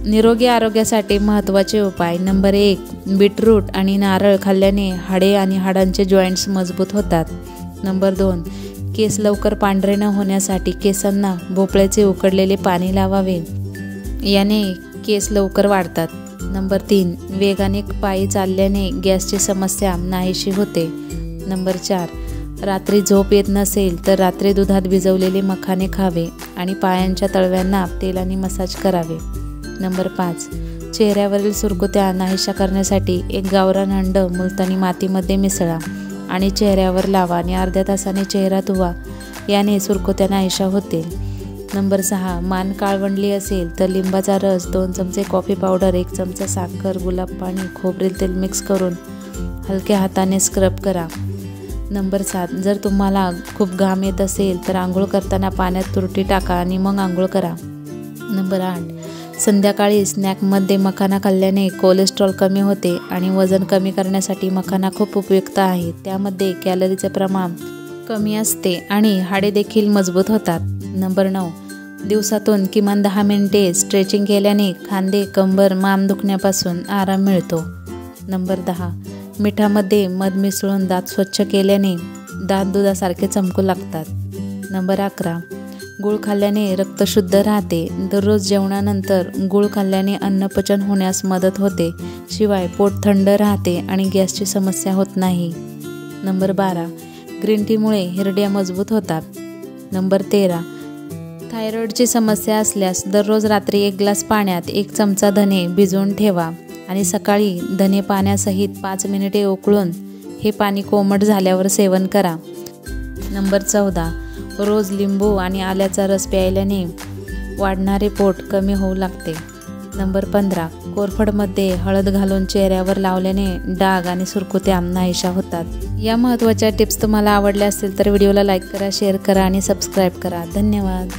निरोगी आरोग्यासाठी महत्त्वाचे उपाय. नंबर 1, बीटरूट आणि नारळ खाल्ल्याने हाडे आणि हाडांचे जॉईंट्स मजबूत होतात. नंबर 2, केस लवकर पांढरे न होण्यासाठी केसांना भोपळ्याचे उकडलेले पाणी लावावे, याने केस लवकर वाढतात. नंबर 3, वेगाने पायी चालल्याने गॅसची समस्या नाहीशी होते. नंबर 4, रात्री झोप येत नसेल तर रात्री दुधात भिजवलेले मखाने खावे आणि पायांच्या तळव्यांना तेलाने मसाज करावे. नंबर 5, चेहऱ्यावरील सुरकुत्या नाहीशा करण्यासाठी एक गावरान अंड मुलतानी मातीमध्ये मिसळा आणि चेहऱ्यावर लावा आणि अर्ध्या तासाने चेहरा धुवा, याने सुरकुत्या नाहीशा होतील. नंबर 6, मान काळवंडली असेल तर लिंबाचा रस, 2 चमचे कॉफी पावडर, 1 चमचा साखर, गुलाब पाणी, खोबरेल तेल मिक्स करून हलक्या हाताने स्क्रब करा. नंबर 7, जर तुम्हाला खूप घाम येत असेल तर आंघोळ करताना पाण्यात तुरटी टाका आणि मग आंघोळ करा. नंबर 8, संध्याकाळी स्नॅकमध्ये मखाना खाल्ल्याने कोलेस्ट्रॉल कमी होते आणि वजन कमी करण्यासाठी मखाना खूप उपयुक्त आहे. त्यामध्ये कॅलरीचे प्रमाण कमी असते आणि हाडे देखील मजबूत होतात. नंबर 9, दिवसातून किमान 10 मिनिटे स्ट्रेचिंग केल्याने खांदे, कंबर, मान दुखण्यापासून आराम मिळतो. नंबर 10, मिठामध्ये मध मिसळून दात स्वच्छ केल्याने दात दुधासारखे चमकू लागतात. नंबर 11, गूळ खाल्ल्याने रक्त शुद्ध राहते. दररोज जेवणानंतर गूळ खाल्ल्याने अन्नपचन होण्यास मदत होते. शिवाय पोट थंड राहते आणि गॅसची समस्या होत नाही. नंबर 12, ग्रीन टीमुळे हिरड्या मजबूत होतात. नंबर 13, थायरॉईडची समस्या असल्यास दररोज रात्री 1 ग्लास पाण्यात 1 चमचा धने भिजवून ठेवा आणि सकाळी धने पाण्यासहित 5 मिनिटे उकळून हे पाणी कोमट झाल्यावर सेवन करा. नंबर 14, रोज लिंबू आणि आल्याचा रस प्यायल्याने वाढणारे पोट कमी होऊ लागते. नंबर 15, कोरफडमध्ये हळद घालून चेहऱ्यावर लावल्याने डाग आणि सुरकुत्या नाहीशा होतात. या महत्त्वाच्या टिप्स तुम्हाला आवडल्या असतील तर व्हिडिओला लाईक करा, शेअर करा आणि सबस्क्राईब करा. धन्यवाद.